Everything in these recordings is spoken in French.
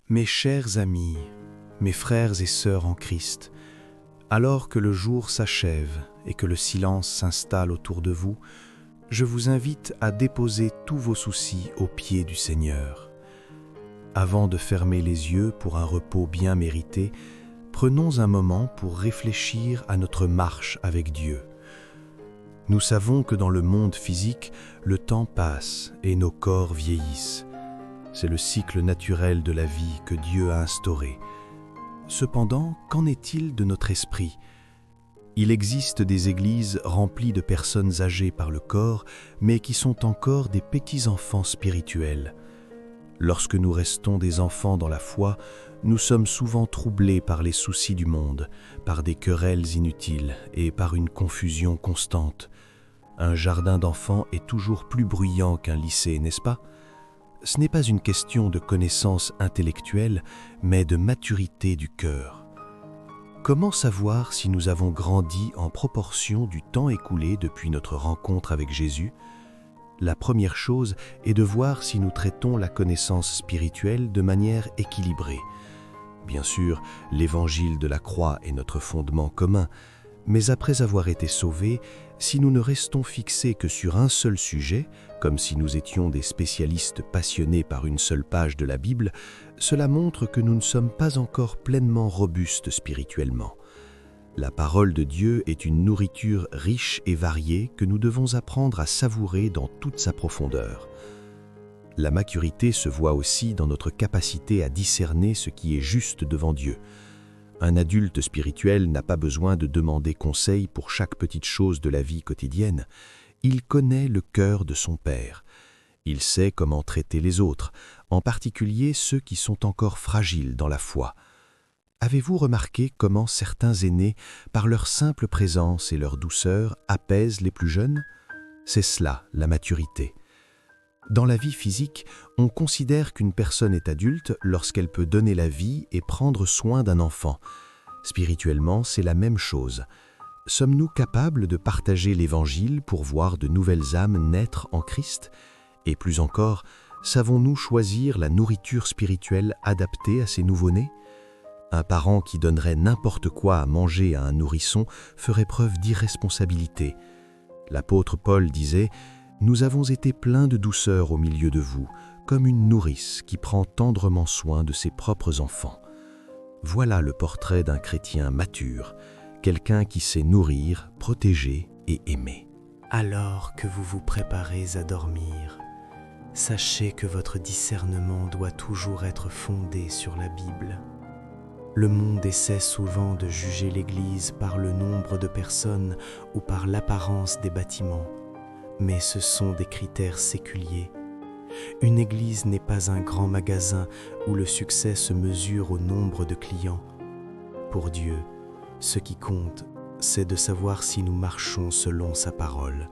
Mes chers amis, mes frères et sœurs en Christ, alors que le jour s'achève et que le silence s'installe autour de vous, je vous invite à déposer tous vos soucis aux pieds du Seigneur. Avant de fermer les yeux pour un repos bien mérité, prenons un moment pour réfléchir à notre marche avec Dieu. Nous savons que dans le monde physique, le temps passe et nos corps vieillissent. C'est le cycle naturel de la vie que Dieu a instauré. Cependant, qu'en est-il de notre esprit ? Il existe des églises remplies de personnes âgées par le corps, mais qui sont encore des petits-enfants spirituels. Lorsque nous restons des enfants dans la foi, nous sommes souvent troublés par les soucis du monde, par des querelles inutiles et par une confusion constante. Un jardin d'enfants est toujours plus bruyant qu'un lycée, n'est-ce pas ? Ce n'est pas une question de connaissance intellectuelle, mais de maturité du cœur. Comment savoir si nous avons grandi en proportion du temps écoulé depuis notre rencontre avec Jésus ? La première chose est de voir si nous traitons la connaissance spirituelle de manière équilibrée. Bien sûr, l'évangile de la croix est notre fondement commun, mais après avoir été sauvés, si nous ne restons fixés que sur un seul sujet, comme si nous étions des spécialistes passionnés par une seule page de la Bible, cela montre que nous ne sommes pas encore pleinement robustes spirituellement. La parole de Dieu est une nourriture riche et variée que nous devons apprendre à savourer dans toute sa profondeur. La maturité se voit aussi dans notre capacité à discerner ce qui est juste devant Dieu. Un adulte spirituel n'a pas besoin de demander conseil pour chaque petite chose de la vie quotidienne. Il connaît le cœur de son Père. Il sait comment traiter les autres, en particulier ceux qui sont encore fragiles dans la foi. Avez-vous remarqué comment certains aînés, par leur simple présence et leur douceur, apaisent les plus jeunes ? C'est cela, la maturité. Dans la vie physique, on considère qu'une personne est adulte lorsqu'elle peut donner la vie et prendre soin d'un enfant. Spirituellement, c'est la même chose. Sommes-nous capables de partager l'Évangile pour voir de nouvelles âmes naître en Christ ? Et plus encore, savons-nous choisir la nourriture spirituelle adaptée à ces nouveau-nés ? Un parent qui donnerait n'importe quoi à manger à un nourrisson ferait preuve d'irresponsabilité. L'apôtre Paul disait « Nous avons été pleins de douceur au milieu de vous, comme une nourrice qui prend tendrement soin de ses propres enfants. » Voilà le portrait d'un chrétien mature, quelqu'un qui sait nourrir, protéger et aimer. Alors que vous vous préparez à dormir, sachez que votre discernement doit toujours être fondé sur la Bible. Le monde essaie souvent de juger l'Église par le nombre de personnes ou par l'apparence des bâtiments, mais ce sont des critères séculiers. Une Église n'est pas un grand magasin où le succès se mesure au nombre de clients. Pour Dieu, ce qui compte, c'est de savoir si nous marchons selon sa parole.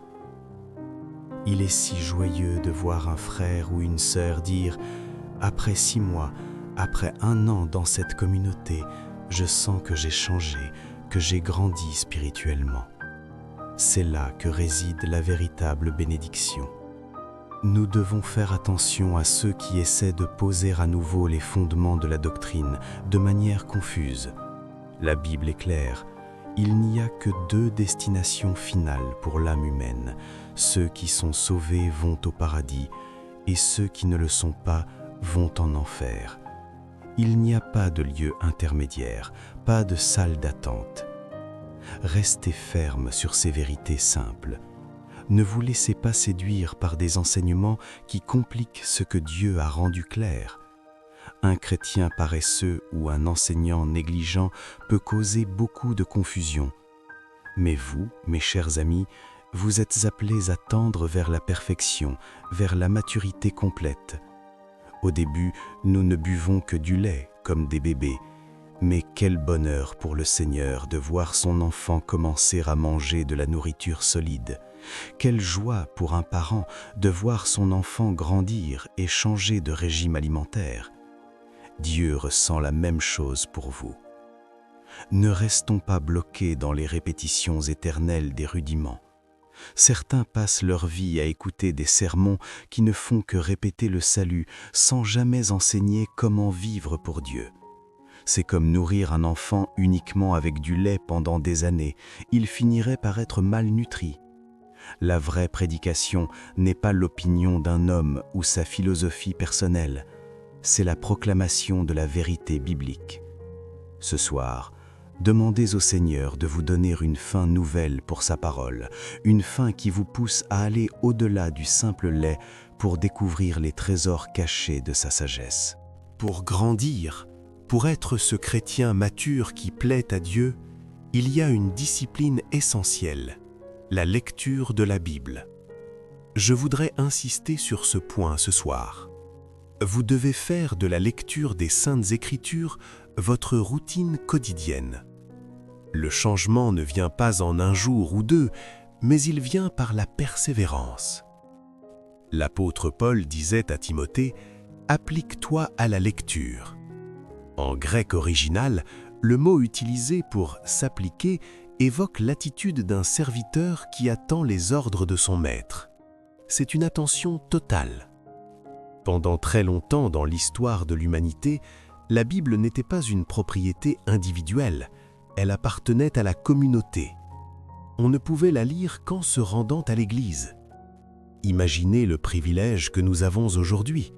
Il est si joyeux de voir un frère ou une sœur dire « Après 6 mois, après 1 an dans cette communauté, je sens que j'ai changé, que j'ai grandi spirituellement. » C'est là que réside la véritable bénédiction. Nous devons faire attention à ceux qui essaient de poser à nouveau les fondements de la doctrine de manière confuse. La Bible est claire. Il n'y a que 2 destinations finales pour l'âme humaine. Ceux qui sont sauvés vont au paradis et ceux qui ne le sont pas vont en enfer. Il n'y a pas de lieu intermédiaire, pas de salle d'attente. Restez ferme sur ces vérités simples. Ne vous laissez pas séduire par des enseignements qui compliquent ce que Dieu a rendu clair. Un chrétien paresseux ou un enseignant négligent peut causer beaucoup de confusion. Mais vous, mes chers amis, vous êtes appelés à tendre vers la perfection, vers la maturité complète. Au début, nous ne buvons que du lait, comme des bébés. Mais quel bonheur pour le Seigneur de voir son enfant commencer à manger de la nourriture solide. Quelle joie pour un parent de voir son enfant grandir et changer de régime alimentaire. Dieu ressent la même chose pour vous. Ne restons pas bloqués dans les répétitions éternelles des rudiments. Certains passent leur vie à écouter des sermons qui ne font que répéter le salut sans jamais enseigner comment vivre pour Dieu. C'est comme nourrir un enfant uniquement avec du lait pendant des années. Il finirait par être malnutri. La vraie prédication n'est pas l'opinion d'un homme ou sa philosophie personnelle. C'est la proclamation de la vérité biblique. Ce soir, demandez au Seigneur de vous donner une fin nouvelle pour sa parole, une fin qui vous pousse à aller au-delà du simple lait pour découvrir les trésors cachés de sa sagesse. Pour grandir, pour être ce chrétien mature qui plaît à Dieu, il y a une discipline essentielle, la lecture de la Bible. Je voudrais insister sur ce point ce soir. Vous devez faire de la lecture des Saintes Écritures votre routine quotidienne. Le changement ne vient pas en un jour ou deux, mais il vient par la persévérance. L'apôtre Paul disait à Timothée « Applique-toi à la lecture ». En grec original, le mot utilisé pour « s'appliquer » évoque l'attitude d'un serviteur qui attend les ordres de son maître. C'est une attention totale. Pendant très longtemps dans l'histoire de l'humanité, la Bible n'était pas une propriété individuelle, elle appartenait à la communauté. On ne pouvait la lire qu'en se rendant à l'église. Imaginez le privilège que nous avons aujourd'hui.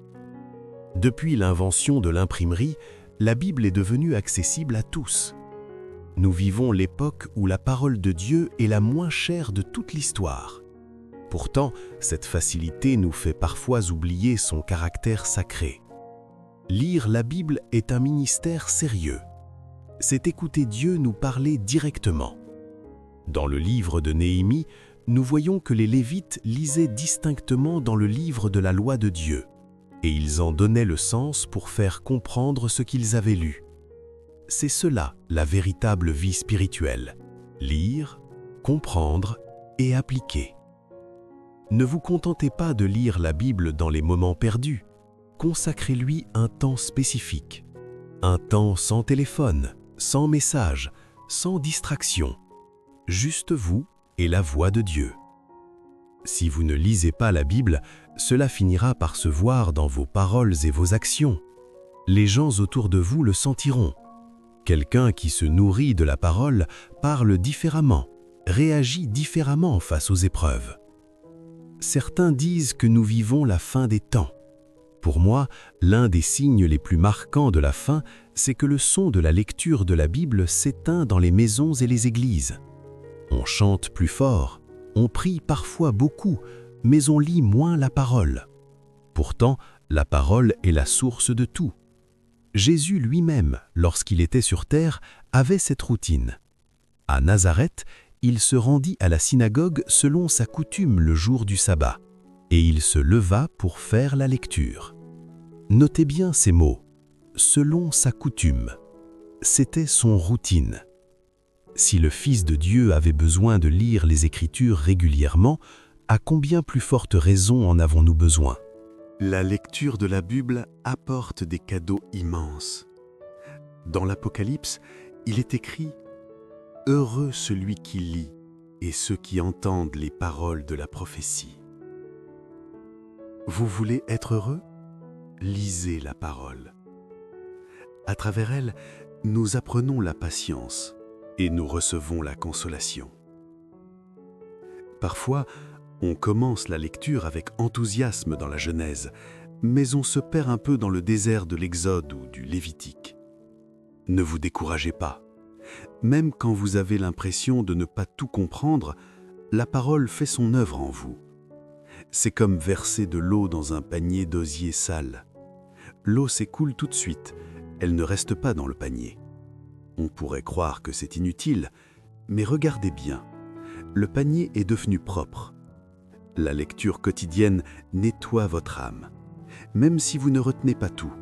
Depuis l'invention de l'imprimerie, la Bible est devenue accessible à tous. Nous vivons l'époque où la parole de Dieu est la moins chère de toute l'histoire. Pourtant, cette facilité nous fait parfois oublier son caractère sacré. Lire la Bible est un ministère sérieux. C'est écouter Dieu nous parler directement. Dans le livre de Néhémie, nous voyons que les Lévites lisaient distinctement dans le livre de la loi de Dieu, et ils en donnaient le sens pour faire comprendre ce qu'ils avaient lu. C'est cela la véritable vie spirituelle: lire, comprendre et appliquer. Ne vous contentez pas de lire la Bible dans les moments perdus. Consacrez-lui un temps spécifique. Un temps sans téléphone, sans message, sans distraction. Juste vous et la voix de Dieu. Si vous ne lisez pas la Bible, cela finira par se voir dans vos paroles et vos actions. Les gens autour de vous le sentiront. Quelqu'un qui se nourrit de la parole parle différemment, réagit différemment face aux épreuves. Certains disent que nous vivons la fin des temps. Pour moi, l'un des signes les plus marquants de la fin, c'est que le son de la lecture de la Bible s'éteint dans les maisons et les églises. On chante plus fort, on prie parfois beaucoup, mais on lit moins la parole. Pourtant, la parole est la source de tout. Jésus lui-même, lorsqu'il était sur terre, avait cette routine. À Nazareth, il se rendit à la synagogue selon sa coutume le jour du sabbat, et il se leva pour faire la lecture. Notez bien ces mots, selon sa coutume. C'était son routine. Si le Fils de Dieu avait besoin de lire les Écritures régulièrement, à combien plus forte raison en avons-nous besoin? La lecture de la Bible apporte des cadeaux immenses. Dans l'Apocalypse, il est écrit « Heureux celui qui lit et ceux qui entendent les paroles de la prophétie ». Vous voulez être heureux? Lisez la parole. À travers elle, nous apprenons la patience et nous recevons la consolation. Parfois, on commence la lecture avec enthousiasme dans la Genèse, mais on se perd un peu dans le désert de l'Exode ou du Lévitique. Ne vous découragez pas. Même quand vous avez l'impression de ne pas tout comprendre, la parole fait son œuvre en vous. C'est comme verser de l'eau dans un panier d'osier sale. L'eau s'écoule tout de suite, elle ne reste pas dans le panier. On pourrait croire que c'est inutile, mais regardez bien, le panier est devenu propre. La lecture quotidienne nettoie votre âme, même si vous ne retenez pas tout.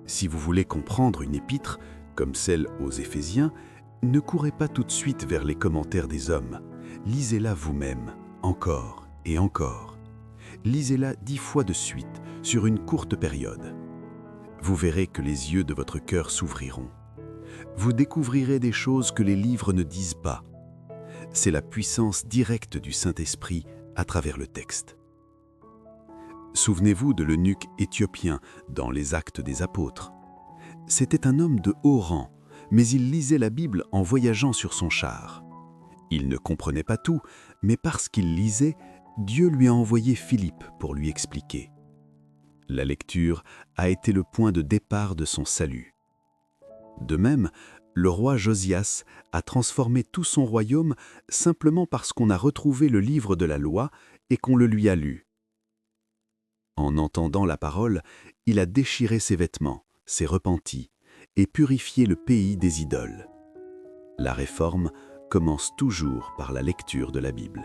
Si vous voulez comprendre une épître, comme celle aux Éphésiens, ne courez pas tout de suite vers les commentaires des hommes. Lisez-la vous-même, encore et encore. Lisez-la 10 fois de suite, sur une courte période. Vous verrez que les yeux de votre cœur s'ouvriront. Vous découvrirez des choses que les livres ne disent pas. c'est la puissance directe du Saint-Esprit à travers le texte. Souvenez-vous de l'eunuque éthiopien dans les Actes des Apôtres. C'était un homme de haut rang, mais il lisait la Bible en voyageant sur son char. Il ne comprenait pas tout, mais parce qu'il lisait, Dieu lui a envoyé Philippe pour lui expliquer. La lecture a été le point de départ de son salut. De même, le roi Josias a transformé tout son royaume simplement parce qu'on a retrouvé le livre de la loi et qu'on le lui a lu. En entendant la parole, il a déchiré ses vêtements, s'est repenti et purifié le pays des idoles. La réforme commence toujours par la lecture de la Bible.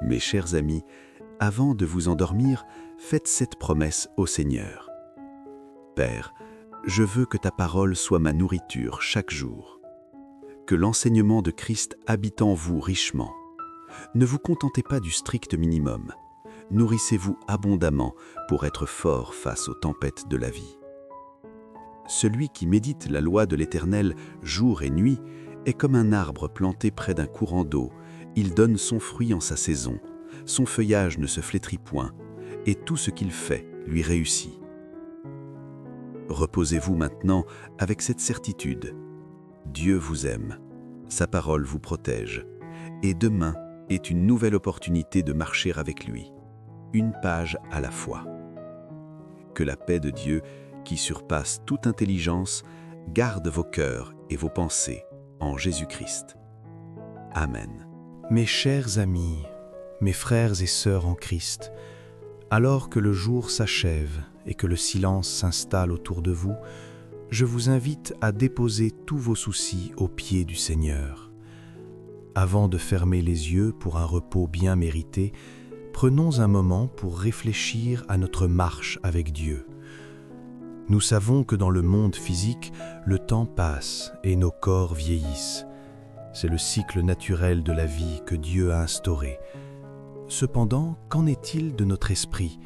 Mes chers amis, avant de vous endormir, faites cette promesse au Seigneur. Père, je veux que ta parole soit ma nourriture chaque jour. Que l'enseignement de Christ habite en vous richement. Ne vous contentez pas du strict minimum. Nourrissez-vous abondamment pour être fort face aux tempêtes de la vie. Celui qui médite la loi de l'Éternel jour et nuit est comme un arbre planté près d'un courant d'eau. Il donne son fruit en sa saison, son feuillage ne se flétrit point, et tout ce qu'il fait lui réussit. Reposez-vous maintenant avec cette certitude. Dieu vous aime, sa parole vous protège, et demain est une nouvelle opportunité de marcher avec lui, une page à la fois. Que la paix de Dieu, qui surpasse toute intelligence, garde vos cœurs et vos pensées en Jésus-Christ. Amen. Mes chers amis, mes frères et sœurs en Christ, alors que le jour s'achève et que le silence s'installe autour de vous, je vous invite à déposer tous vos soucis aux pieds du Seigneur. Avant de fermer les yeux pour un repos bien mérité, prenons un moment pour réfléchir à notre marche avec Dieu. Nous savons que dans le monde physique, le temps passe et nos corps vieillissent. C'est le cycle naturel de la vie que Dieu a instauré. Cependant, qu'en est-il de notre esprit ?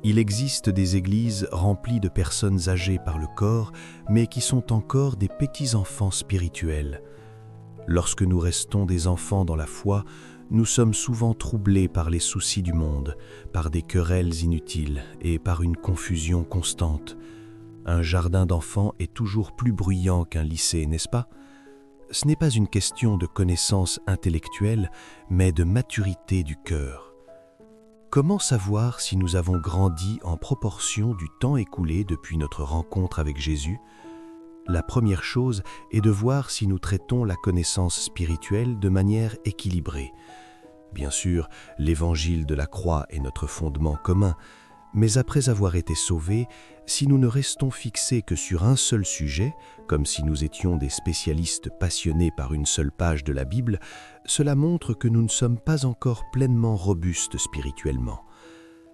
Il existe des églises remplies de personnes âgées par le corps, mais qui sont encore des petits-enfants spirituels. Lorsque nous restons des enfants dans la foi, nous sommes souvent troublés par les soucis du monde, par des querelles inutiles et par une confusion constante. Un jardin d'enfants est toujours plus bruyant qu'un lycée, n'est-ce pas ? Ce n'est pas une question de connaissance intellectuelle, mais de maturité du cœur. Comment savoir si nous avons grandi en proportion du temps écoulé depuis notre rencontre avec Jésus ? La première chose est de voir si nous traitons la connaissance spirituelle de manière équilibrée. Bien sûr, l'évangile de la croix est notre fondement commun, mais après avoir été sauvés, si nous ne restons fixés que sur un seul sujet, comme si nous étions des spécialistes passionnés par une seule page de la Bible, cela montre que nous ne sommes pas encore pleinement robustes spirituellement.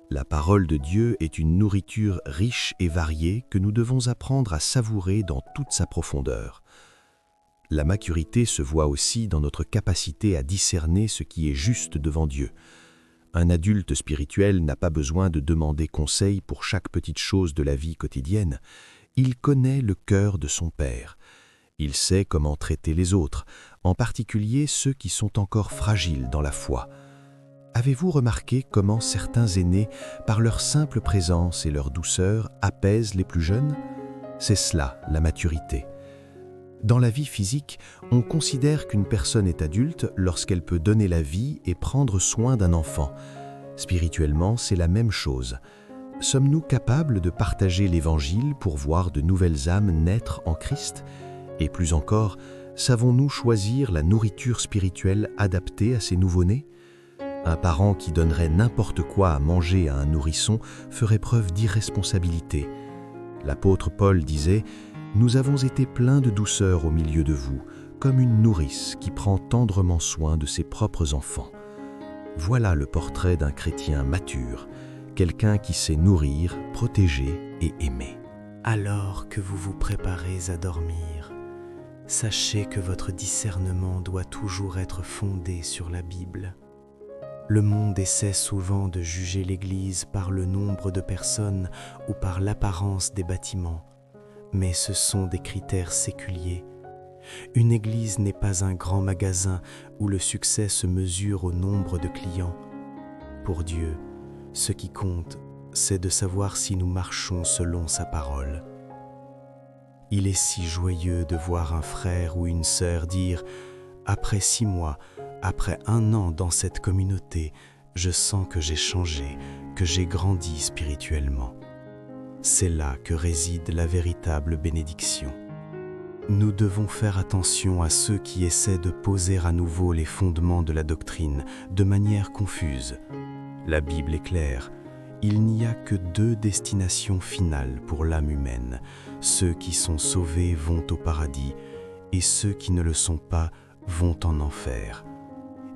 La parole de Dieu est une nourriture riche et variée que nous devons apprendre à savourer dans toute sa profondeur. La maturité se voit aussi dans notre capacité à discerner ce qui est juste devant Dieu. Un adulte spirituel n'a pas besoin de demander conseil pour chaque petite chose de la vie quotidienne. Il connaît le cœur de son Père. Il sait comment traiter les autres, en particulier ceux qui sont encore fragiles dans la foi. Avez-vous remarqué comment certains aînés, par leur simple présence et leur douceur, apaisent les plus jeunes ? C'est cela, la maturité. Dans la vie physique, on considère qu'une personne est adulte lorsqu'elle peut donner la vie et prendre soin d'un enfant. Spirituellement, c'est la même chose. Sommes-nous capables de partager l'Évangile pour voir de nouvelles âmes naître en Christ ? Et plus encore, savons-nous choisir la nourriture spirituelle adaptée à ces nouveau-nés ? Un parent qui donnerait n'importe quoi à manger à un nourrisson ferait preuve d'irresponsabilité. L'apôtre Paul disait « Nous avons été pleins de douceur au milieu de vous, comme une nourrice qui prend tendrement soin de ses propres enfants. » Voilà le portrait d'un chrétien mature, quelqu'un qui sait nourrir, protéger et aimer. Alors que vous vous préparez à dormir, sachez que votre discernement doit toujours être fondé sur la Bible. Le monde essaie souvent de juger l'Église par le nombre de personnes ou par l'apparence des bâtiments, mais ce sont des critères séculiers. Une église n'est pas un grand magasin où le succès se mesure au nombre de clients. Pour Dieu, ce qui compte, c'est de savoir si nous marchons selon sa parole. Il est si joyeux de voir un frère ou une sœur dire « Après 6 mois, après 1 an dans cette communauté, je sens que j'ai changé, que j'ai grandi spirituellement. » C'est là que réside la véritable bénédiction. Nous devons faire attention à ceux qui essaient de poser à nouveau les fondements de la doctrine de manière confuse. La Bible est claire. Il n'y a que 2 destinations finales pour l'âme humaine. Ceux qui sont sauvés vont au paradis et ceux qui ne le sont pas vont en enfer.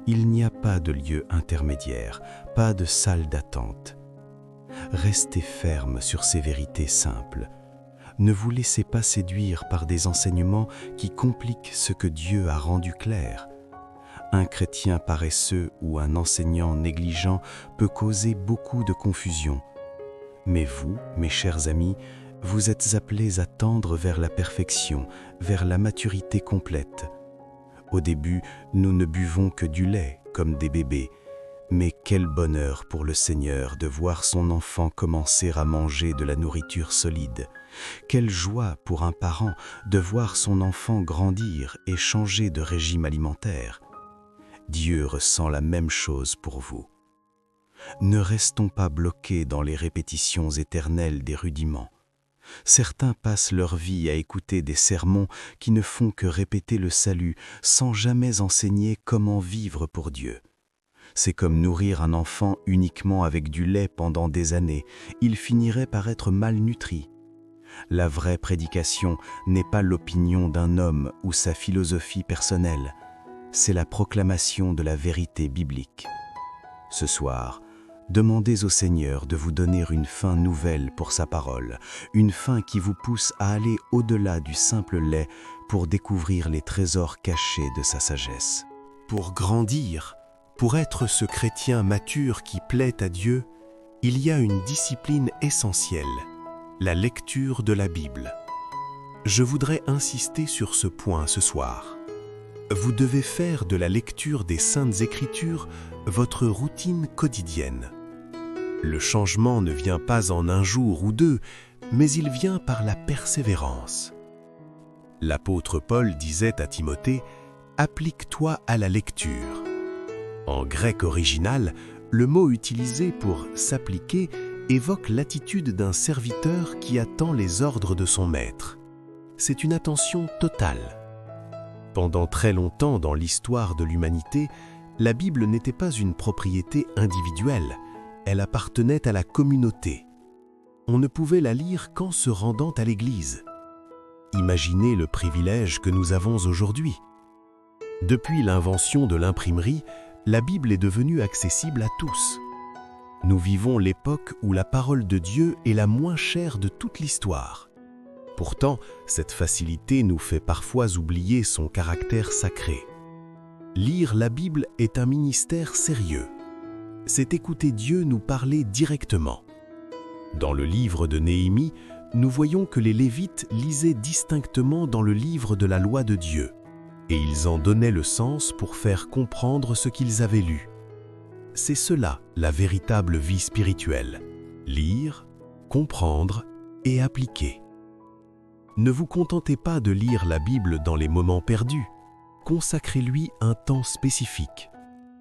Il n'y a pas de lieu intermédiaire, pas de salle d'attente. Restez ferme sur ces vérités simples. Ne vous laissez pas séduire par des enseignements qui compliquent ce que Dieu a rendu clair. Un chrétien paresseux ou un enseignant négligent peut causer beaucoup de confusion. Mais vous, mes chers amis, vous êtes appelés à tendre vers la perfection, vers la maturité complète. Au début, nous ne buvons que du lait, comme des bébés. Mais quel bonheur pour le Seigneur de voir son enfant commencer à manger de la nourriture solide. Quelle joie pour un parent de voir son enfant grandir et changer de régime alimentaire. Dieu ressent la même chose pour vous. Ne restons pas bloqués dans les répétitions éternelles des rudiments. Certains passent leur vie à écouter des sermons qui ne font que répéter le salut sans jamais enseigner comment vivre pour Dieu. C'est comme nourrir un enfant uniquement avec du lait pendant des années. Il finirait par être malnutri. La vraie prédication n'est pas l'opinion d'un homme ou sa philosophie personnelle. C'est la proclamation de la vérité biblique. Ce soir, demandez au Seigneur de vous donner une fin nouvelle pour sa parole, une fin qui vous pousse à aller au-delà du simple lait pour découvrir les trésors cachés de sa sagesse. Pour grandir, pour être ce chrétien mature qui plaît à Dieu, il y a une discipline essentielle, la lecture de la Bible. Je voudrais insister sur ce point ce soir. Vous devez faire de la lecture des Saintes Écritures votre routine quotidienne. Le changement ne vient pas en 1 jour ou 2, mais il vient par la persévérance. L'apôtre Paul disait à Timothée « Applique-toi à la lecture ». En grec original, le mot utilisé pour « s'appliquer » évoque l'attitude d'un serviteur qui attend les ordres de son maître. C'est une attention totale. Pendant très longtemps dans l'histoire de l'humanité, la Bible n'était pas une propriété individuelle, elle appartenait à la communauté. On ne pouvait la lire qu'en se rendant à l'église. Imaginez le privilège que nous avons aujourd'hui. Depuis l'invention de l'imprimerie, la Bible est devenue accessible à tous. Nous vivons l'époque où la parole de Dieu est la moins chère de toute l'histoire. Pourtant, cette facilité nous fait parfois oublier son caractère sacré. Lire la Bible est un ministère sérieux. C'est écouter Dieu nous parler directement. Dans le livre de Néhémie, nous voyons que les Lévites lisaient distinctement dans le livre de la loi de Dieu. Et ils en donnaient le sens pour faire comprendre ce qu'ils avaient lu. C'est cela, la véritable vie spirituelle. Lire, comprendre et appliquer. Ne vous contentez pas de lire la Bible dans les moments perdus. Consacrez-lui un temps spécifique.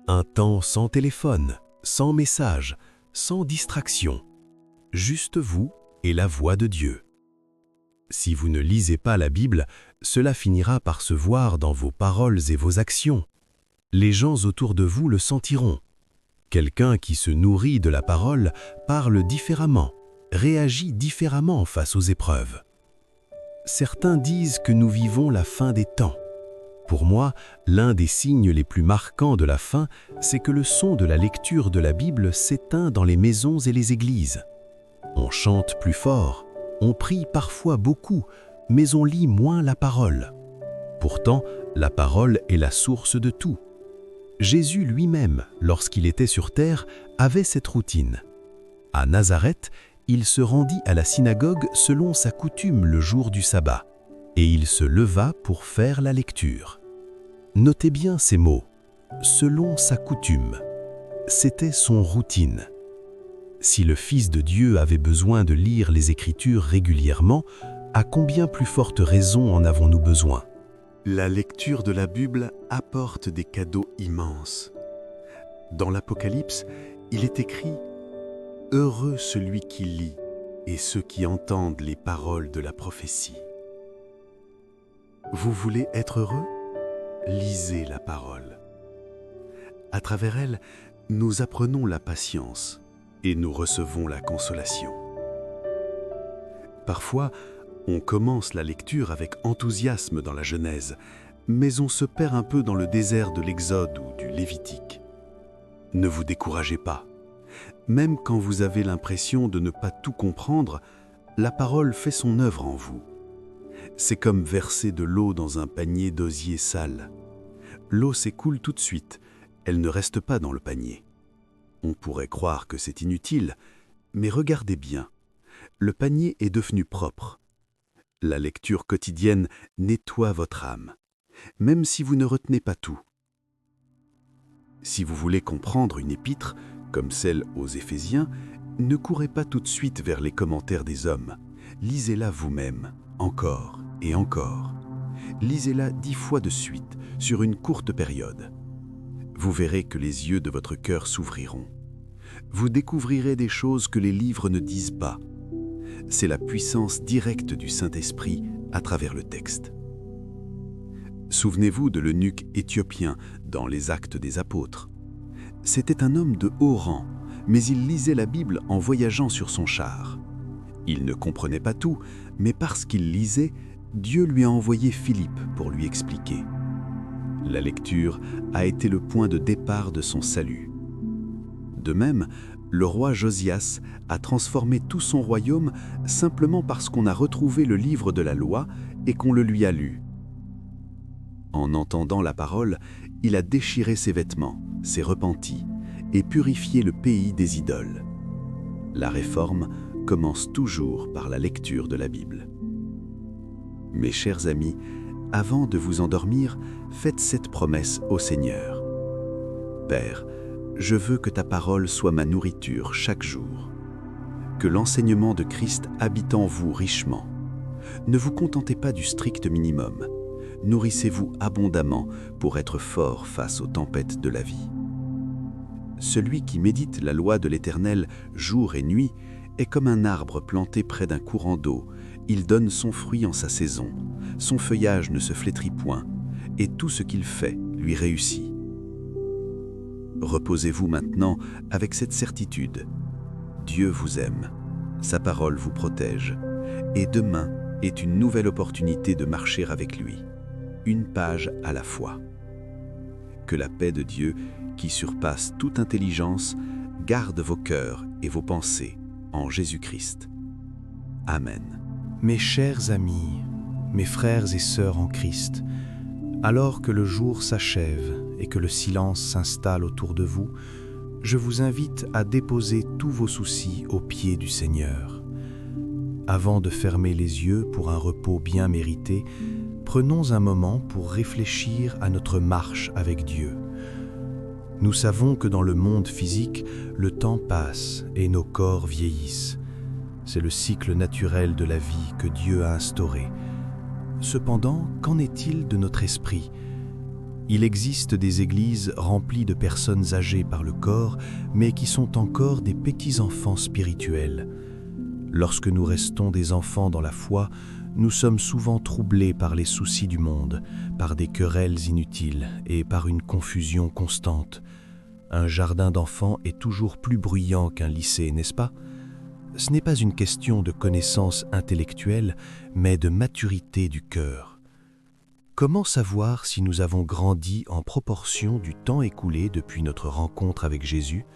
Un temps sans téléphone, sans message, sans distraction. Juste vous et la voix de Dieu. Si vous ne lisez pas la Bible, cela finira par se voir dans vos paroles et vos actions. Les gens autour de vous le sentiront. Quelqu'un qui se nourrit de la parole parle différemment, réagit différemment face aux épreuves. Certains disent que nous vivons la fin des temps. Pour moi, l'un des signes les plus marquants de la fin, c'est que le son de la lecture de la Bible s'éteint dans les maisons et les églises. On chante plus fort, on prie parfois beaucoup, mais on lit moins la parole. Pourtant, la parole est la source de tout. Jésus lui-même, lorsqu'il était sur terre, avait cette routine. À Nazareth, il se rendit à la synagogue selon sa coutume le jour du sabbat. et il se leva pour faire la lecture. Notez bien ces mots, selon sa coutume. C'était son routine. Si le Fils de Dieu avait besoin de lire les Écritures régulièrement, à combien plus forte raison en avons-nous besoin? La lecture de la Bible apporte des cadeaux immenses. Dans l'Apocalypse, il est écrit « Heureux celui qui lit et ceux qui entendent les paroles de la prophétie ». Vous voulez être heureux? Lisez la parole. À travers elle, nous apprenons la patience et nous recevons la consolation. Parfois, on commence la lecture avec enthousiasme dans la Genèse, mais on se perd un peu dans le désert de l'Exode ou du Lévitique. Ne vous découragez pas. Même quand vous avez l'impression de ne pas tout comprendre, la parole fait son œuvre en vous. C'est comme verser de l'eau dans un panier d'osier sale. L'eau s'écoule tout de suite, elle ne reste pas dans le panier. On pourrait croire que c'est inutile, mais regardez bien. Le panier est devenu propre. La lecture quotidienne nettoie votre âme, même si vous ne retenez pas tout. Si vous voulez comprendre une épître, comme celle aux Éphésiens, ne courez pas tout de suite vers les commentaires des hommes. Lisez-la vous-même, encore et encore. Lisez-la 10 fois de suite, sur une courte période. Vous verrez que les yeux de votre cœur s'ouvriront. Vous découvrirez des choses que les livres ne disent pas. C'est la puissance directe du Saint-Esprit à travers le texte. Souvenez-vous de l'eunuque éthiopien dans les Actes des Apôtres. C'était un homme de haut rang, mais il lisait la Bible en voyageant sur son char. Il ne comprenait pas tout, mais parce qu'il lisait, Dieu lui a envoyé Philippe pour lui expliquer. La lecture a été le point de départ de son salut. De même, le roi Josias a transformé tout son royaume simplement parce qu'on a retrouvé le livre de la loi et qu'on le lui a lu. En entendant la parole, il a déchiré ses vêtements, s'est repenti et purifié le pays des idoles. La réforme commence toujours par la lecture de la Bible. Mes chers amis, avant de vous endormir, faites cette promesse au Seigneur. Père, je veux que ta parole soit ma nourriture chaque jour. Que l'enseignement de Christ habite en vous richement. Ne vous contentez pas du strict minimum. Nourrissez-vous abondamment pour être fort face aux tempêtes de la vie. Celui qui médite la loi de l'Éternel jour et nuit est comme un arbre planté près d'un courant d'eau. Il donne son fruit en sa saison. Son feuillage ne se flétrit point, et tout ce qu'il fait lui réussit. Reposez-vous maintenant avec cette certitude. Dieu vous aime, sa parole vous protège, et demain est une nouvelle opportunité de marcher avec lui, une page à la fois. Que la paix de Dieu, qui surpasse toute intelligence, garde vos cœurs et vos pensées en Jésus-Christ. Amen. Mes chers amis, mes frères et sœurs en Christ, alors que le jour s'achève et que le silence s'installe autour de vous, je vous invite à déposer tous vos soucis aux pieds du Seigneur. Avant de fermer les yeux pour un repos bien mérité, prenons un moment pour réfléchir à notre marche avec Dieu. Nous savons que dans le monde physique, le temps passe et nos corps vieillissent. C'est le cycle naturel de la vie que Dieu a instauré. Cependant, qu'en est-il de notre esprit ? Il existe des églises remplies de personnes âgées par le corps, mais qui sont encore des petits-enfants spirituels. Lorsque nous restons des enfants dans la foi, nous sommes souvent troublés par les soucis du monde, par des querelles inutiles et par une confusion constante. Un jardin d'enfants est toujours plus bruyant qu'un lycée, n'est-ce pas ? Ce n'est pas une question de connaissance intellectuelle, mais de maturité du cœur. Comment savoir si nous avons grandi en proportion du temps écoulé depuis notre rencontre avec Jésus ?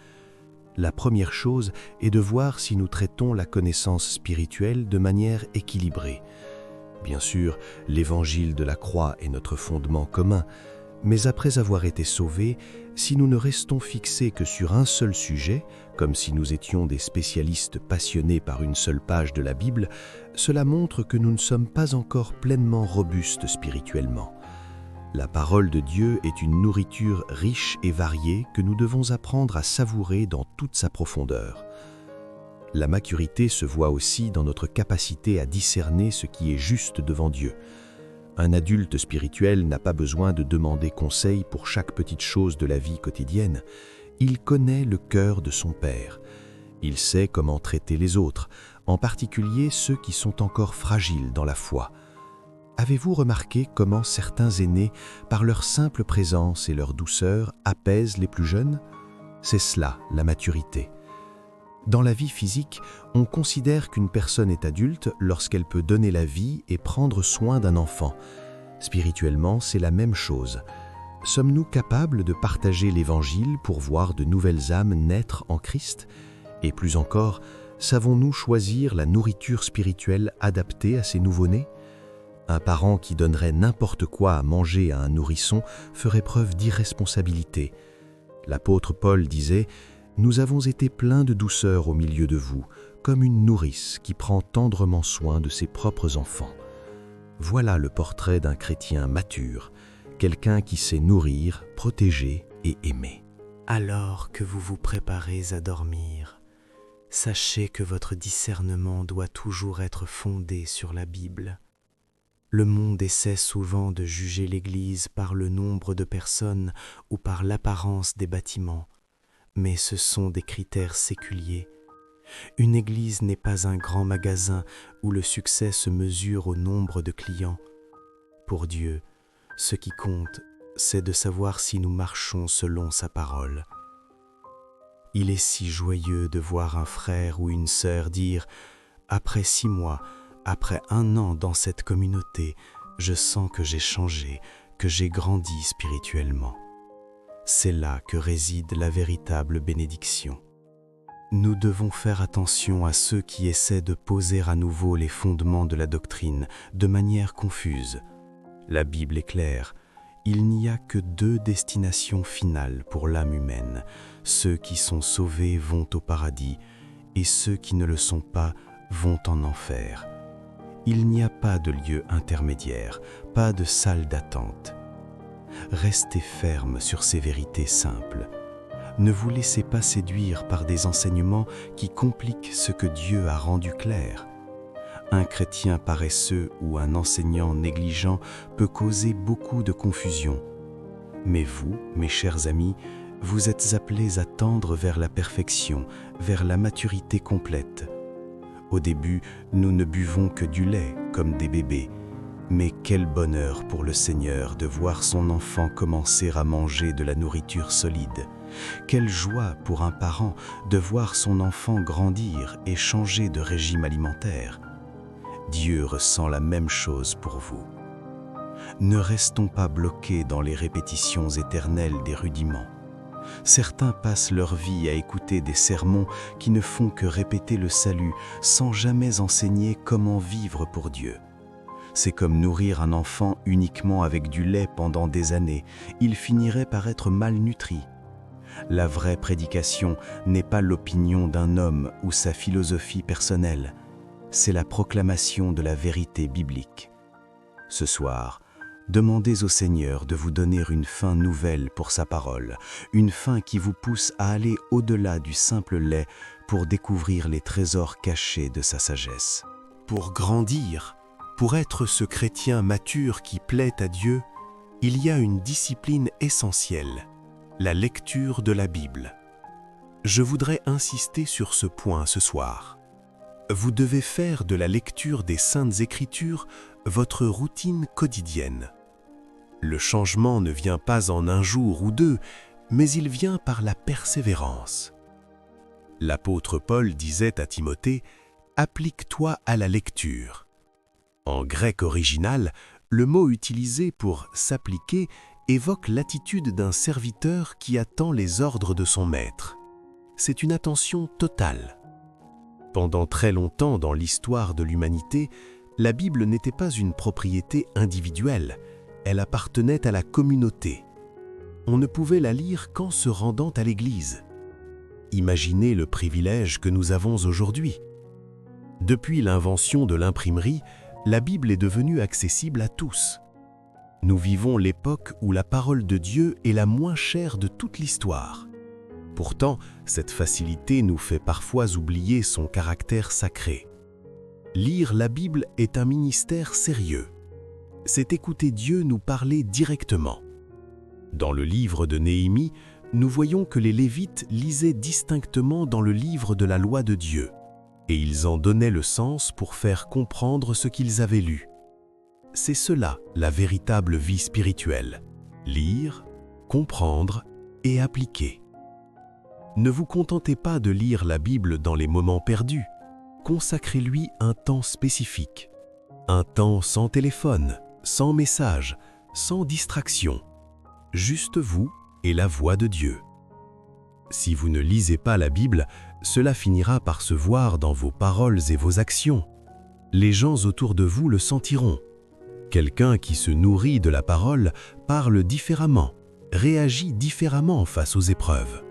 La première chose est de voir si nous traitons la connaissance spirituelle de manière équilibrée. Bien sûr, l'évangile de la croix est notre fondement commun, Mais après avoir été sauvés, si nous ne restons fixés que sur un seul sujet, comme si nous étions des spécialistes passionnés par une seule page de la Bible, cela montre que nous ne sommes pas encore pleinement robustes spirituellement. La parole de Dieu est une nourriture riche et variée que nous devons apprendre à savourer dans toute sa profondeur. La maturité se voit aussi dans notre capacité à discerner ce qui est juste devant Dieu. Un adulte spirituel n'a pas besoin de demander conseil pour chaque petite chose de la vie quotidienne. Il connaît le cœur de son Père. Il sait comment traiter les autres, en particulier ceux qui sont encore fragiles dans la foi. Avez-vous remarqué comment certains aînés, par leur simple présence et leur douceur, apaisent les plus jeunes? C'est cela, la maturité. Dans la vie physique, on considère qu'une personne est adulte lorsqu'elle peut donner la vie et prendre soin d'un enfant. Spirituellement, c'est la même chose. Sommes-nous capables de partager l'Évangile pour voir de nouvelles âmes naître en Christ? Et plus encore, savons-nous choisir la nourriture spirituelle adaptée à ces nouveau-nés? Un parent qui donnerait n'importe quoi à manger à un nourrisson ferait preuve d'irresponsabilité. L'apôtre Paul disait « Nous avons été pleins de douceur au milieu de vous, comme une nourrice qui prend tendrement soin de ses propres enfants. » Voilà le portrait d'un chrétien mature, quelqu'un qui sait nourrir, protéger et aimer. Alors que vous vous préparez à dormir, sachez que votre discernement doit toujours être fondé sur la Bible. Le monde essaie souvent de juger l'Église par le nombre de personnes ou par l'apparence des bâtiments, mais ce sont des critères séculiers. Une église n'est pas un grand magasin où le succès se mesure au nombre de clients. Pour Dieu, ce qui compte, c'est de savoir si nous marchons selon sa parole. Il est si joyeux de voir un frère ou une sœur dire « Après 6 mois, après 1 an dans cette communauté, je sens que j'ai changé, que j'ai grandi spirituellement. » C'est là que réside la véritable bénédiction. Nous devons faire attention à ceux qui essaient de poser à nouveau les fondements de la doctrine de manière confuse. La Bible est claire, il n'y a que 2 destinations finales pour l'âme humaine. Ceux qui sont sauvés vont au paradis et ceux qui ne le sont pas vont en enfer. Il n'y a pas de lieu intermédiaire, pas de salle d'attente. Restez ferme sur ces vérités simples. Ne vous laissez pas séduire par des enseignements qui compliquent ce que Dieu a rendu clair. Un chrétien paresseux ou un enseignant négligent peut causer beaucoup de confusion. Mais vous, mes chers amis, vous êtes appelés à tendre vers la perfection, vers la maturité complète. Au début, nous ne buvons que du lait, comme des bébés. Mais quel bonheur pour le Seigneur de voir son enfant commencer à manger de la nourriture solide. Quelle joie pour un parent de voir son enfant grandir et changer de régime alimentaire. Dieu ressent la même chose pour vous. Ne restons pas bloqués dans les répétitions éternelles des rudiments. Certains passent leur vie à écouter des sermons qui ne font que répéter le salut sans jamais enseigner comment vivre pour Dieu. C'est comme nourrir un enfant uniquement avec du lait pendant des années. Il finirait par être malnutri. La vraie prédication n'est pas l'opinion d'un homme ou sa philosophie personnelle. C'est la proclamation de la vérité biblique. Ce soir, demandez au Seigneur de vous donner une faim nouvelle pour sa parole, une faim qui vous pousse à aller au-delà du simple lait pour découvrir les trésors cachés de sa sagesse. Pour grandir, pour être ce chrétien mature qui plaît à Dieu, il y a une discipline essentielle, la lecture de la Bible. Je voudrais insister sur ce point ce soir. Vous devez faire de la lecture des Saintes Écritures votre routine quotidienne. Le changement ne vient pas en 1 jour ou 2, mais il vient par la persévérance. L'apôtre Paul disait à Timothée « Applique-toi à la lecture ». En grec original, le mot utilisé pour « s'appliquer » évoque l'attitude d'un serviteur qui attend les ordres de son maître. C'est une attention totale. Pendant très longtemps dans l'histoire de l'humanité, la Bible n'était pas une propriété individuelle, elle appartenait à la communauté, on ne pouvait la lire qu'en se rendant à l'église. Imaginez le privilège que nous avons aujourd'hui. Depuis l'invention de l'imprimerie, la Bible est devenue accessible à tous. Nous vivons l'époque où la parole de Dieu est la moins chère de toute l'histoire. Pourtant, cette facilité nous fait parfois oublier son caractère sacré. Lire la Bible est un ministère sérieux. C'est écouter Dieu nous parler directement. Dans le livre de Néhémie, nous voyons que les Lévites lisaient distinctement dans le livre de la loi de Dieu, et ils en donnaient le sens pour faire comprendre ce qu'ils avaient lu. C'est cela la véritable vie spirituelle: lire, comprendre et appliquer. Ne vous contentez pas de lire la Bible dans les moments perdus. Consacrez-lui un temps spécifique. Un temps sans téléphone, sans message, sans distraction. Juste vous et la voix de Dieu. Si vous ne lisez pas la Bible, cela finira par se voir dans vos paroles et vos actions. Les gens autour de vous le sentiront. Quelqu'un qui se nourrit de la parole parle différemment, réagit différemment face aux épreuves.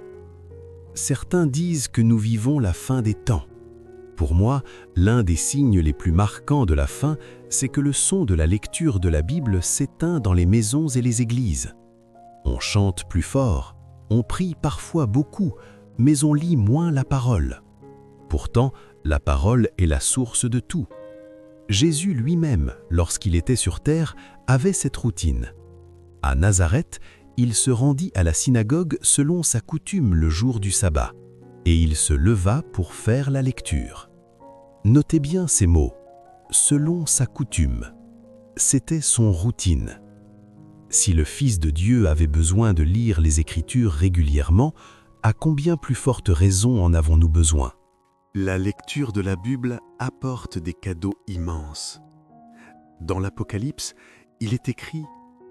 Certains disent que nous vivons la fin des temps. Pour moi, l'un des signes les plus marquants de la fin, c'est que le son de la lecture de la Bible s'éteint dans les maisons et les églises. On chante plus fort, on prie parfois beaucoup, mais on lit moins la parole. Pourtant, la parole est la source de tout. Jésus lui-même, lorsqu'il était sur terre, avait cette routine. À Nazareth, il se rendit à la synagogue selon sa coutume le jour du sabbat, et il se leva pour faire la lecture. Notez bien ces mots, selon sa coutume. C'était son routine. Si le Fils de Dieu avait besoin de lire les Écritures régulièrement, à combien plus forte raison en avons-nous besoin? La lecture de la Bible apporte des cadeaux immenses. Dans l'Apocalypse, il est écrit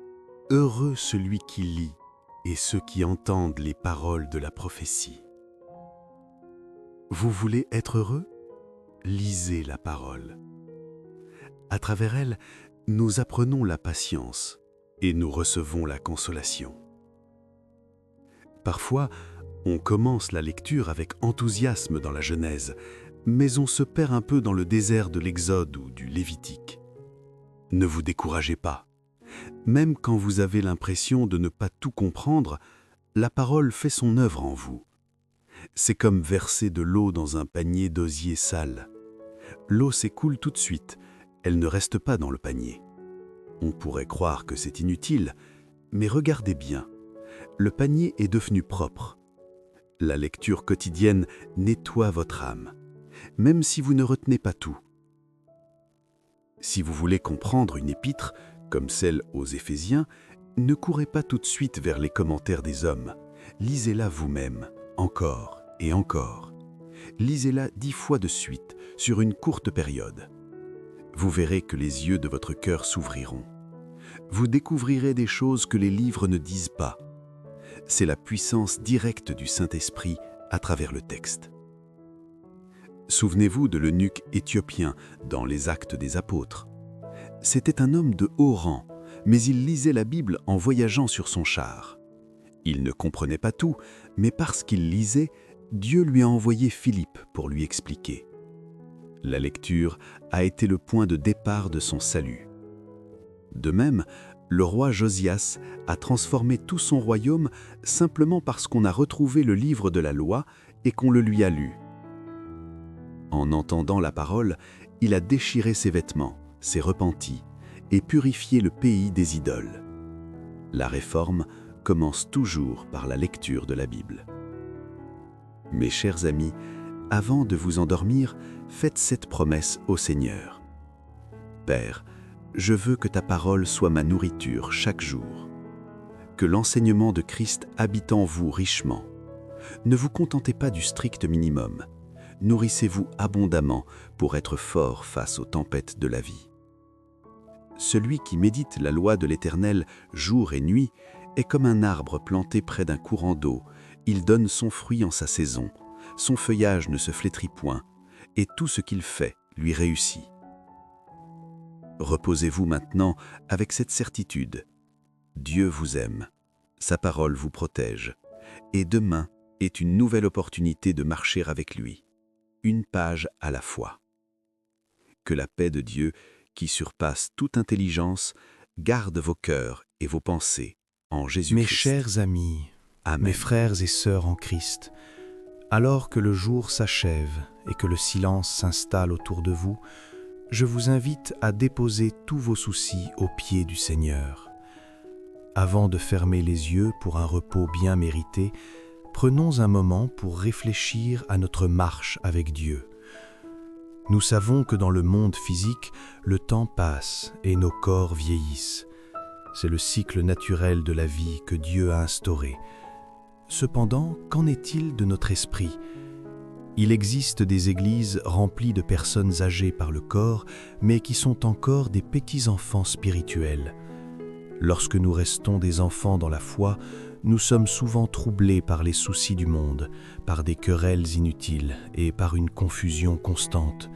« Heureux celui qui lit et ceux qui entendent les paroles de la prophétie ». Vous voulez être heureux? Lisez la parole. À travers elle, nous apprenons la patience et nous recevons la consolation. Parfois, on commence la lecture avec enthousiasme dans la Genèse, mais on se perd un peu dans le désert de l'Exode ou du Lévitique. Ne vous découragez pas. Même quand vous avez l'impression de ne pas tout comprendre, la parole fait son œuvre en vous. C'est comme verser de l'eau dans un panier d'osier sale. L'eau s'écoule tout de suite, elle ne reste pas dans le panier. On pourrait croire que c'est inutile, mais regardez bien, le panier est devenu propre. La lecture quotidienne nettoie votre âme, même si vous ne retenez pas tout. Si vous voulez comprendre une épître, comme celle aux Éphésiens, ne courez pas tout de suite vers les commentaires des hommes. Lisez-la vous-même, encore et encore. Lisez-la 10 fois de suite, sur une courte période. Vous verrez que les yeux de votre cœur s'ouvriront. Vous découvrirez des choses que les livres ne disent pas. C'est la puissance directe du Saint-Esprit à travers le texte. Souvenez-vous de l'eunuque éthiopien dans les Actes des Apôtres. C'était un homme de haut rang, mais il lisait la Bible en voyageant sur son char. Il ne comprenait pas tout, mais parce qu'il lisait, Dieu lui a envoyé Philippe pour lui expliquer. La lecture a été le point de départ de son salut. De même, le roi Josias a transformé tout son royaume simplement parce qu'on a retrouvé le livre de la loi et qu'on le lui a lu. En entendant la parole, il a déchiré ses vêtements, s'est repenti et purifié le pays des idoles. La réforme commence toujours par la lecture de la Bible. Mes chers amis, avant de vous endormir, faites cette promesse au Seigneur. Père, je veux que ta parole soit ma nourriture chaque jour. Que l'enseignement de Christ habite en vous richement. Ne vous contentez pas du strict minimum. Nourrissez-vous abondamment pour être fort face aux tempêtes de la vie. Celui qui médite la loi de l'Éternel jour et nuit est comme un arbre planté près d'un courant d'eau. Il donne son fruit en sa saison, son feuillage ne se flétrit point, et tout ce qu'il fait lui réussit. Reposez-vous maintenant avec cette certitude. Dieu vous aime sa parole vous protège. Et demain est une nouvelle opportunité de marcher avec lui, une page à la fois. Que la paix de Dieu, qui surpasse toute intelligence, garde vos cœurs et vos pensées en Jésus-Christ. Mes chers amis, Amen. mes frères et sœurs en Christ, alors que le jour s'achève et que le silence s'installe autour de vous, je vous invite à déposer tous vos soucis aux pieds du Seigneur. Avant de fermer les yeux pour un repos bien mérité, prenons un moment pour réfléchir à notre marche avec Dieu. Nous savons que dans le monde physique, le temps passe et nos corps vieillissent. C'est le cycle naturel de la vie que Dieu a instauré. Cependant, qu'en est-il de notre esprit ? Il existe des églises remplies de personnes âgées par le corps, mais qui sont encore des petits-enfants spirituels. Lorsque nous restons des enfants dans la foi, nous sommes souvent troublés par les soucis du monde, par des querelles inutiles et par une confusion constante.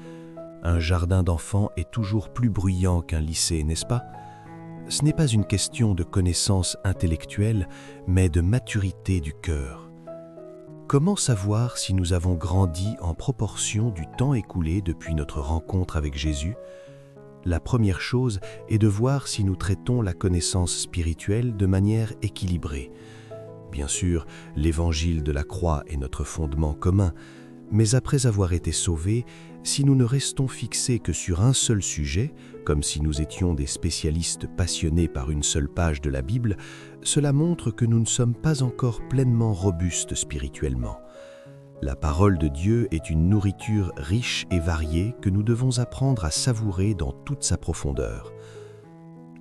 Un jardin d'enfants est toujours plus bruyant qu'un lycée, n'est-ce pas ? Ce n'est pas une question de connaissance intellectuelle, mais de maturité du cœur. Comment savoir si nous avons grandi en proportion du temps écoulé depuis notre rencontre avec Jésus ? La première chose est de voir si nous traitons la connaissance spirituelle de manière équilibrée. Bien sûr, l'évangile de la croix est notre fondement commun, mais après avoir été sauvés, si nous ne restons fixés que sur un seul sujet, comme si nous étions des spécialistes passionnés par une seule page de la Bible, cela montre que nous ne sommes pas encore pleinement robustes spirituellement. La parole de Dieu est une nourriture riche et variée que nous devons apprendre à savourer dans toute sa profondeur.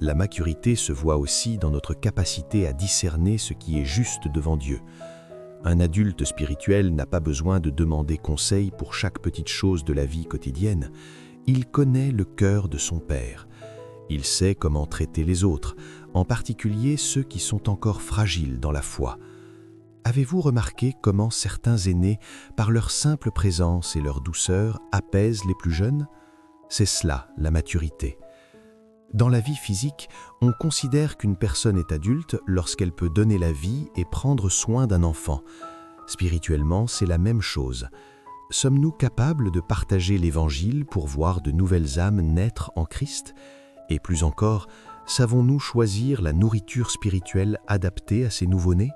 La maturité se voit aussi dans notre capacité à discerner ce qui est juste devant Dieu. Un adulte spirituel n'a pas besoin de demander conseil pour chaque petite chose de la vie quotidienne. Il connaît le cœur de son Père. Il sait comment traiter les autres, en particulier ceux qui sont encore fragiles dans la foi. Avez-vous remarqué comment certains aînés, par leur simple présence et leur douceur, apaisent les plus jeunes ? C'est cela, la maturité. Dans la vie physique, on considère qu'une personne est adulte lorsqu'elle peut donner la vie et prendre soin d'un enfant. Spirituellement, c'est la même chose. Sommes-nous capables de partager l'Évangile pour voir de nouvelles âmes naître en Christ ? Et plus encore, savons-nous choisir la nourriture spirituelle adaptée à ces nouveau-nés ?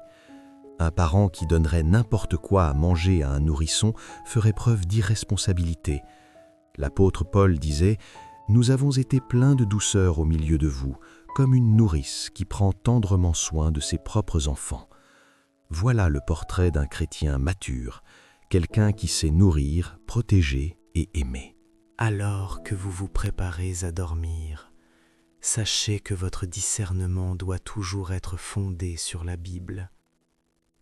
Un parent qui donnerait n'importe quoi à manger à un nourrisson ferait preuve d'irresponsabilité. L'apôtre Paul disait « Nous avons été pleins de douceur au milieu de vous, comme une nourrice qui prend tendrement soin de ses propres enfants. » Voilà le portrait d'un chrétien mature, quelqu'un qui sait nourrir, protéger et aimer. Alors que vous vous préparez à dormir, sachez que votre discernement doit toujours être fondé sur la Bible.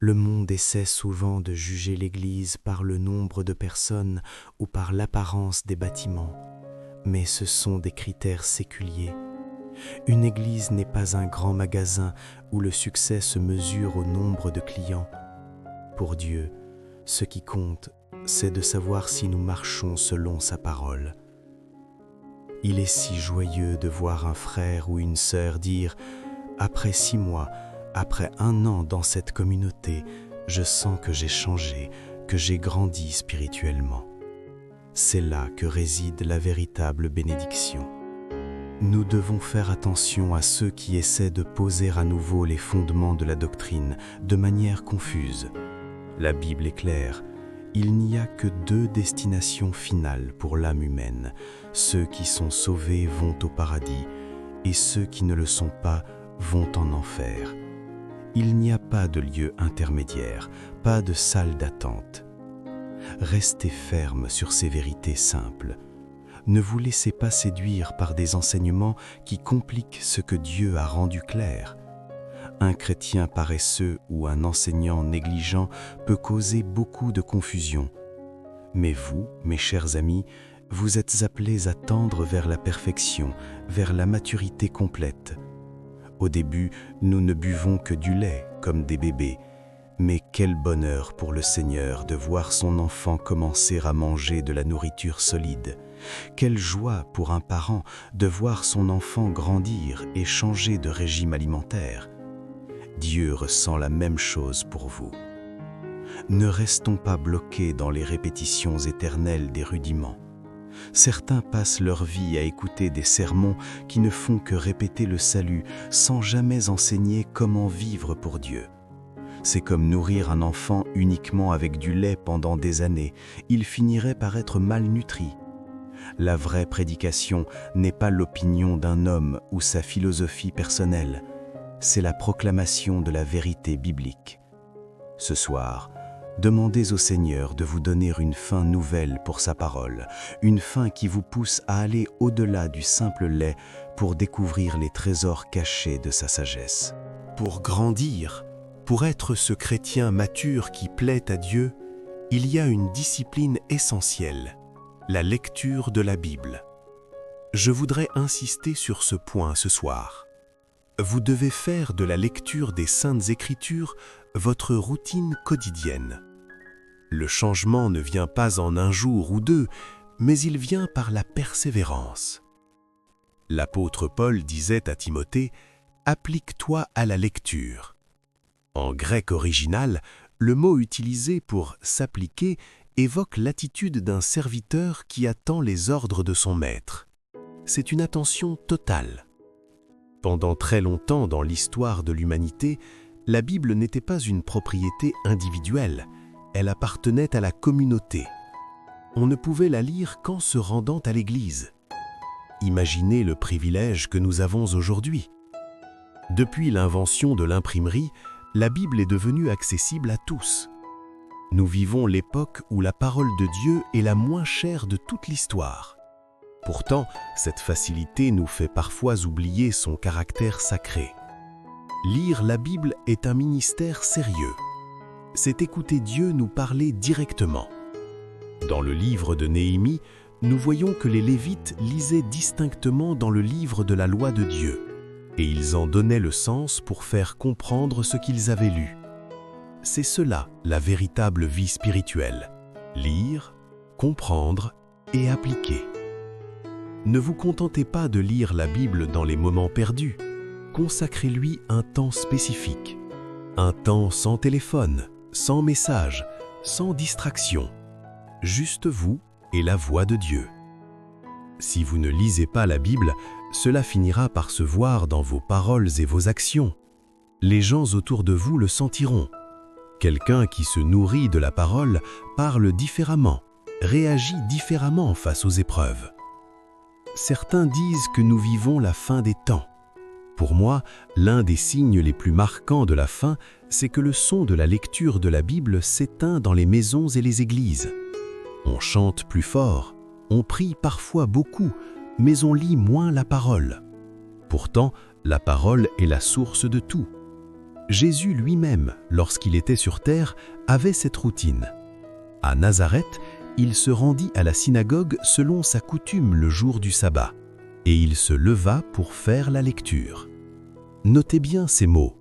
Le monde essaie souvent de juger l'Église par le nombre de personnes ou par l'apparence des bâtiments, mais ce sont des critères séculiers. Une Église n'est pas un grand magasin où le succès se mesure au nombre de clients. Pour Dieu, ce qui compte, c'est de savoir si nous marchons selon sa parole. Il est si joyeux de voir un frère ou une sœur dire « Après 6 mois, après 1 an dans cette communauté, je sens que j'ai changé, que j'ai grandi spirituellement. » C'est là que réside la véritable bénédiction. Nous devons faire attention à ceux qui essaient de poser à nouveau les fondements de la doctrine de manière confuse. La Bible est claire. Il n'y a que 2 destinations finales pour l'âme humaine. Ceux qui sont sauvés vont au paradis et ceux qui ne le sont pas vont en enfer. Il n'y a pas de lieu intermédiaire, pas de salle d'attente. Restez ferme sur ces vérités simples. Ne vous laissez pas séduire par des enseignements qui compliquent ce que Dieu a rendu clair. Un chrétien paresseux ou un enseignant négligent peut causer beaucoup de confusion. Mais vous, mes chers amis, vous êtes appelés à tendre vers la perfection, vers la maturité complète. Au début, nous ne buvons que du lait, comme des bébés. Mais quel bonheur pour le Seigneur de voir son enfant commencer à manger de la nourriture solide. Quelle joie pour un parent de voir son enfant grandir et changer de régime alimentaire. Dieu ressent la même chose pour vous. Ne restons pas bloqués dans les répétitions éternelles des rudiments. Certains passent leur vie à écouter des sermons qui ne font que répéter le salut sans jamais enseigner comment vivre pour Dieu. C'est comme nourrir un enfant uniquement avec du lait pendant des années. Il finirait par être malnutri. La vraie prédication n'est pas l'opinion d'un homme ou sa philosophie personnelle. C'est la proclamation de la vérité biblique. Ce soir, demandez au Seigneur de vous donner une fin nouvelle pour sa parole, une fin qui vous pousse à aller au-delà du simple lait pour découvrir les trésors cachés de sa sagesse. Pour grandir, pour être ce chrétien mature qui plaît à Dieu, il y a une discipline essentielle, la lecture de la Bible. Je voudrais insister sur ce point ce soir. Vous devez faire de la lecture des Saintes Écritures votre routine quotidienne. Le changement ne vient pas en un jour ou deux, mais il vient par la persévérance. L'apôtre Paul disait à Timothée « Applique-toi à la lecture ». En grec original, le mot utilisé pour « s'appliquer » évoque l'attitude d'un serviteur qui attend les ordres de son maître. C'est une attention totale. Pendant très longtemps dans l'histoire de l'humanité, la Bible n'était pas une propriété individuelle, elle appartenait à la communauté. On ne pouvait la lire qu'en se rendant à l'église. Imaginez le privilège que nous avons aujourd'hui. Depuis l'invention de l'imprimerie, la Bible est devenue accessible à tous. Nous vivons l'époque où la parole de Dieu est la moins chère de toute l'histoire. Pourtant, cette facilité nous fait parfois oublier son caractère sacré. Lire la Bible est un ministère sérieux. C'est écouter Dieu nous parler directement. Dans le livre de Néhémie, nous voyons que les Lévites lisaient distinctement dans le livre de la loi de Dieu, et ils en donnaient le sens pour faire comprendre ce qu'ils avaient lu. C'est cela la véritable vie spirituelle: lire, comprendre et appliquer. Ne vous contentez pas de lire la Bible dans les moments perdus. Consacrez-lui un temps spécifique. Un temps sans téléphone, sans message, sans distraction. Juste vous et la voix de Dieu. Si vous ne lisez pas la Bible, cela finira par se voir dans vos paroles et vos actions. Les gens autour de vous le sentiront. Quelqu'un qui se nourrit de la parole parle différemment, réagit différemment face aux épreuves. Certains disent que nous vivons la fin des temps. Pour moi, l'un des signes les plus marquants de la fin, c'est que le son de la lecture de la Bible s'éteint dans les maisons et les églises. On chante plus fort, on prie parfois beaucoup, mais on lit moins la parole. Pourtant, la parole est la source de tout. Jésus lui-même, lorsqu'il était sur terre, avait cette routine. À Nazareth, il se rendit à la synagogue selon sa coutume le jour du sabbat, et il se leva pour faire la lecture. Notez bien ces mots,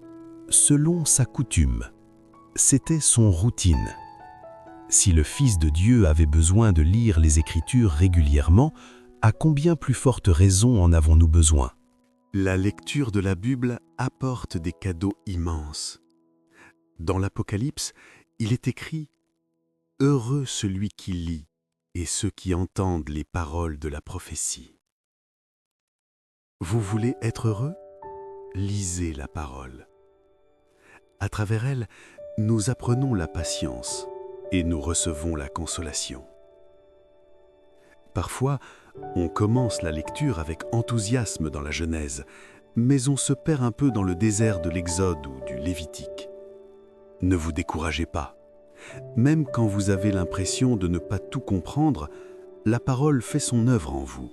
selon sa coutume. C'était son routine. Si le Fils de Dieu avait besoin de lire les Écritures régulièrement, à combien plus forte raison en avons-nous besoin? La lecture de la Bible apporte des cadeaux immenses. Dans l'Apocalypse, il est écrit « Heureux celui qui lit et ceux qui entendent les paroles de la prophétie ». Vous voulez être heureux? Lisez la parole. À travers elle, nous apprenons la patience et nous recevons la consolation. Parfois, on commence la lecture avec enthousiasme dans la Genèse, mais on se perd un peu dans le désert de l'Exode ou du Lévitique. Ne vous découragez pas. Même quand vous avez l'impression de ne pas tout comprendre, la parole fait son œuvre en vous.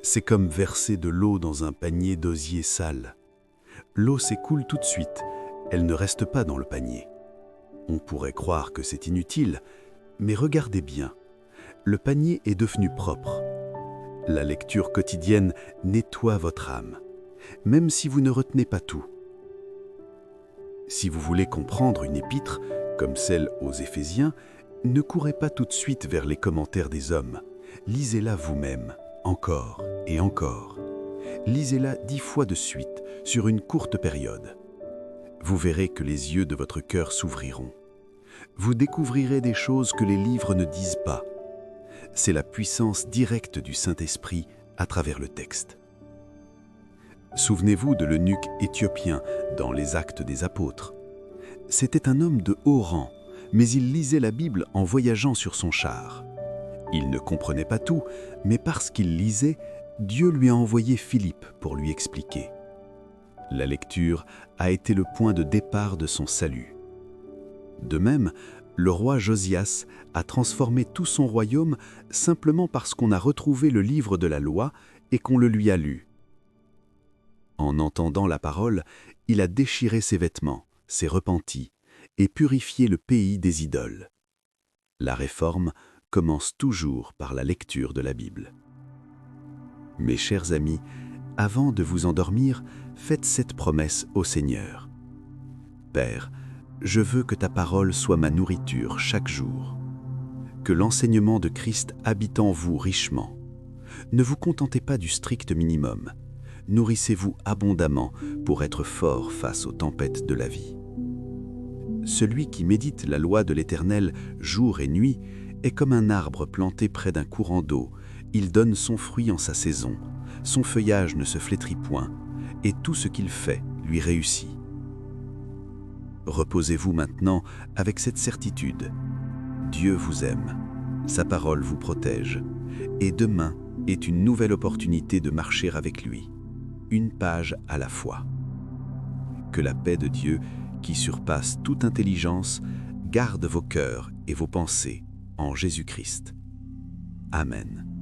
C'est comme verser de l'eau dans un panier d'osier sale. L'eau s'écoule tout de suite, elle ne reste pas dans le panier. On pourrait croire que c'est inutile, mais regardez bien. Le panier est devenu propre. La lecture quotidienne nettoie votre âme, même si vous ne retenez pas tout. Si vous voulez comprendre une épître, comme celle aux Éphésiens, ne courez pas tout de suite vers les commentaires des hommes. Lisez-la vous-même, encore et encore. Lisez-la 10 fois de suite, sur une courte période. Vous verrez que les yeux de votre cœur s'ouvriront. Vous découvrirez des choses que les livres ne disent pas. C'est la puissance directe du Saint-Esprit à travers le texte. Souvenez-vous de l'eunuque éthiopien dans les Actes des Apôtres. C'était un homme de haut rang, mais il lisait la Bible en voyageant sur son char. Il ne comprenait pas tout, mais parce qu'il lisait, Dieu lui a envoyé Philippe pour lui expliquer. La lecture a été le point de départ de son salut. De même, le roi Josias a transformé tout son royaume simplement parce qu'on a retrouvé le livre de la loi et qu'on le lui a lu. En entendant la parole, il a déchiré ses vêtements, s'est repenti et purifié le pays des idoles. La réforme commence toujours par la lecture de la Bible. Mes chers amis, avant de vous endormir, faites cette promesse au Seigneur. Père, je veux que ta parole soit ma nourriture chaque jour. Que l'enseignement de Christ habite en vous richement. Ne vous contentez pas du strict minimum. Nourrissez-vous abondamment pour être fort face aux tempêtes de la vie. Celui qui médite la loi de l'Éternel jour et nuit est comme un arbre planté près d'un courant d'eau. Il donne son fruit en sa saison, son feuillage ne se flétrit point, et tout ce qu'il fait lui réussit. Reposez-vous maintenant avec cette certitude. Dieu vous aime, sa parole vous protège, et demain est une nouvelle opportunité de marcher avec lui, une page à la fois. Que la paix de Dieu, qui surpasse toute intelligence, garde vos cœurs et vos pensées en Jésus-Christ. Amen.